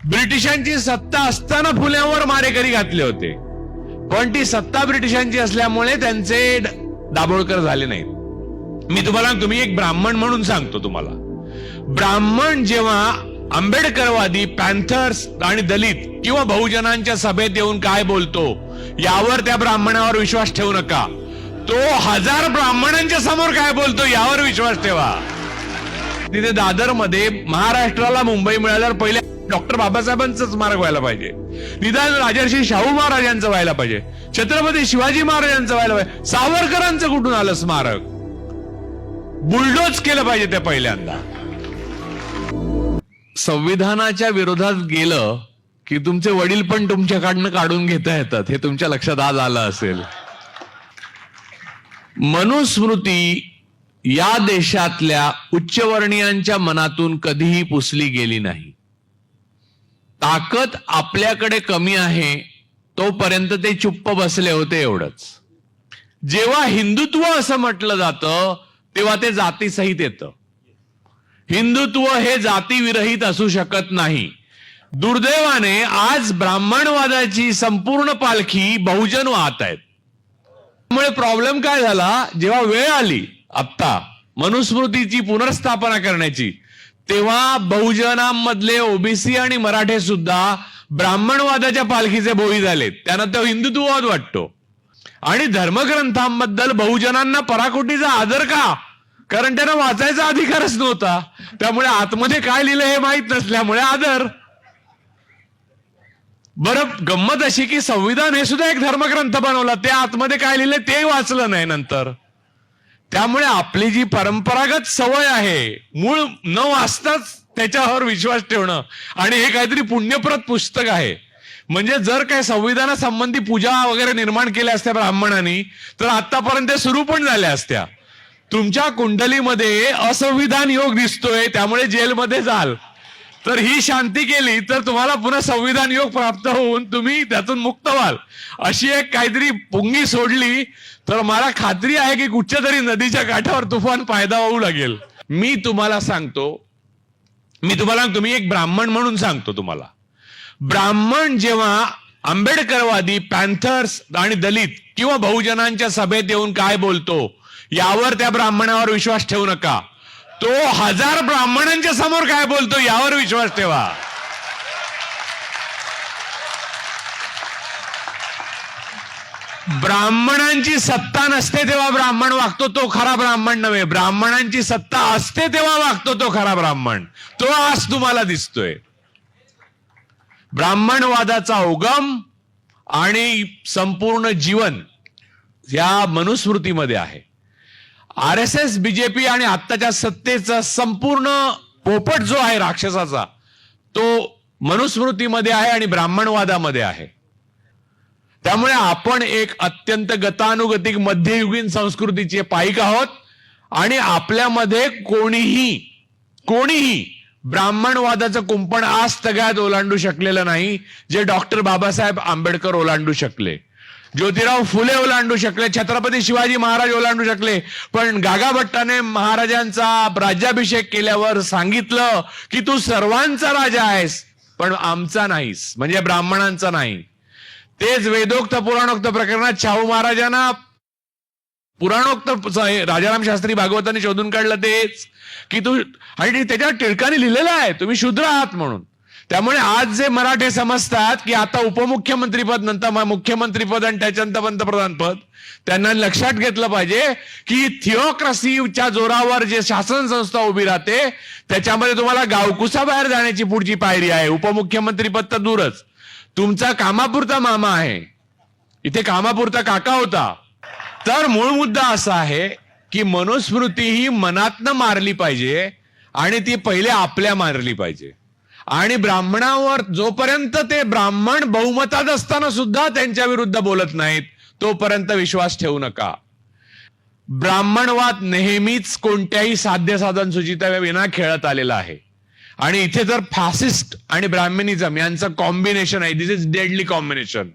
ब्रिटिशांची सत्ता असताना फुल्यांवर मारेकरी घातले होते, पण ती सत्ता ब्रिटिशांची असल्यामुळे त्यांचे दाभोळकर झाले नाहीत. मी तुम्हाला, तुम्ही एक ब्राह्मण म्हणून सांगतो तुम्हाला, ब्राह्मण जेव्हा आंबेडकरवादी, पॅन्थर्स आणि दलित किंवा बहुजनांच्या सभेत येऊन काय बोलतो यावर त्या ब्राह्मणावर विश्वास ठेवू नका. तो 1000 ब्राह्मणांच्या समोर काय बोलतो यावर विश्वास ठेवा. तिथे दादर मध्ये महाराष्ट्राला मुंबई मिळाल्यावर पहिले डॉक्टर बाबासाहेबांचं स्मारक व्हायला पाहिजे, निदान राजर्षी शाहू महाराजांचं व्हायला पाहिजे, छत्रपती शिवाजी महाराजांचं व्हायला पाहिजे. सावरकरांचं कुठून आलं स्मारक? बुलडोज केलं पाहिजे ते पहिल्यांदा. संविधानाच्या विरोधात गेलं की तुमचे वडील पण तुमच्याकडनं काढून घेता येतात, हे तुमच्या लक्षात आज आलं असेल. मनुस्मृती या देशातल्या उच्चवर्णीयांच्या मनातून कधीही पुसली गेली नाही. ताकद आपल्याकडे कमी आहे तोपर्यंत ते चुप्प बसले होते, एवढंच. जेव्हा हिंदुत्व असं म्हटलं जातं तेव्हा ते जातीसहित येतं. हिंदुत्व हे जातीविरहित असू शकत नाही. दुर्दैवाने आज ब्राह्मणवादाची संपूर्ण पालखी बहुजन वाहत आहेत. त्यामुळे प्रॉब्लेम काय झाला, जेव्हा वेळ आली आत्ता मनुस्मृतीची पुनर्स्थापना करण्याची, तेव्हा बहुजनांमधले ओबीसी आणि मराठे सुद्धा ब्राह्मणवादाच्या पालखीचे भोई झालेत. त्यांना तो हिंदुत्ववाद वाटतो. आणि धर्मग्रंथांबद्दल बहुजनांना पराकोटीचा आदर का? कारण त्यांना वाचायचा अधिकारच नव्हता. त्यामुळे आतमध्ये काय लिहिलं हे माहित नसल्यामुळे आदर. बरं, गंमत अशी की संविधान हे सुद्धा एक धर्मग्रंथ बनवला, ते आतमध्ये काय लिहिले ते वाचलं नाही नंतर. त्यामुळे आपली जी परंपरागत सवय आहे, मूळ न वाचताच त्याच्यावर विश्वास ठेवणं, आणि हे काहीतरी पुण्यप्रत पुस्तक आहे. म्हणजे जर काही संविधानासंबंधी पूजा वगैरे निर्माण केल्या असत्या ब्राह्मणांनी तर आतापर्यंत सुरू पण झाल्या असत्या. तुमच्या कुंडलीमध्ये असंविधान योग दिसतोय, त्यामुळे जेलमध्ये जाल. तर ही शांती केली तर तुम्हाला पुन्हा संविधान योग प्राप्त होऊन तुम्ही त्यातून मुक्त व्हाल. अशी एक काहीतरी पुंगी सोडली तर मला खात्री आहे की कुठच्या तरी नदीच्या काठावर तुफान फायदा होऊ लागेल. मी तुम्हाला सांगतो, तुम्ही एक ब्राह्मण म्हणून सांगतो तुम्हाला, ब्राह्मण जेव्हा आंबेडकरवादी, पॅन्थर्स आणि दलित किंवा बहुजनांच्या सभेत येऊन काय बोलतो यावर त्या ब्राह्मणावर विश्वास ठेवू नका. तो 1000 ब्राह्मणांच्या समोर काय बोलतो यावर विश्वास ठेवा. ब्राह्मणांची सत्ता नसते तेव्हा ब्राह्मण वागतो तो खरा ब्राह्मण नव्हे. ब्राह्मणांची सत्ता असते तेव्हा वागतो तो खरा ब्राह्मण. तो आज तुम्हाला दिसतोय. ब्राह्मणवादाचा उगम आणि संपूर्ण जीवन या मनुस्मृतीमध्ये आहे. RSS, बीजेपी आणि आत्ताच्या सत्तेचा संपूर्ण पोपट जो आहे राक्षसाचा, तो मनुस्मृतीमध्ये आहे आणि ब्राह्मणवादामध्ये आहे. त्यामुळे आपण एक अत्यंत गतानुगतिक मध्ययुगीन संस्कृतीचे पाईक आहोत आणि आपल्यामध्ये कोणीही ब्राह्मणवादाचं कुंपण आज तगायत ओलांडू शकलेलं नाही, जे डॉक्टर बाबासाहेब आंबेडकर ओलांडू शकले, ज्योतिराव फुले ओलांडू शकले, छत्रपती शिवाजी महाराज ओलांडू शकले. पण गागाभट्टाने महाराजांचा राज्याभिषेक केल्यावर सांगितलं की तू सर्वांचा राजा आहेस पण आमचा नाहीस, म्हणजे ब्राह्मणांचा नाही. तेच वेदोक्त पुराणोक्त प्रकरणात शाहू महाराजांना पुराणोक्त राजाराम शास्त्री भागवतांनी शोधून काढलं तेच की तू, आणि त्याच्यावर टिळकाने लिहिलेलं आहे तुम्ही शूद्र आहात म्हणून. त्यामुळे आज जे मराठे समजतात की आता उपमुख्यमंत्रीपद नंतर मुख्यमंत्रीपद आणि त्याच्यानंतर पंतप्रधान पद, त्यांना लक्षात घेतलं पाहिजे की थिओक्रसीच्या जोरावर जे शासन संस्था उभी राहते त्याच्यामध्ये तुम्हाला गावकुसा बाहेर जाण्याची पुढची पायरी आहे. उपमुख्यमंत्रीपद तर दूरच, तुमचा कामापुरता मामा आहे, इथे कामापुरता काका होता. तर मूळ मुद्दा असा आहे की मनुस्मृती ही मनातनं मारली पाहिजे आणि ती पहिले आपल्या मारली पाहिजे. आणि ब्राह्मणावर जोपर्यंत ते ब्राह्मण बहुमतात असताना सुद्धा त्यांच्या विरुद्ध बोलत नाहीत तोपर्यंत विश्वास ठेवू नका. ब्राह्मणवाद नेहमीच कोणत्याही साध्य साधन सुचिताविना खेळत आलेला आहे. आणि इथे तर फॅसिस्ट आणि ब्राह्मणिझम यांचं कॉम्बिनेशन आहे. दिस इज डेडली कॉम्बिनेशन.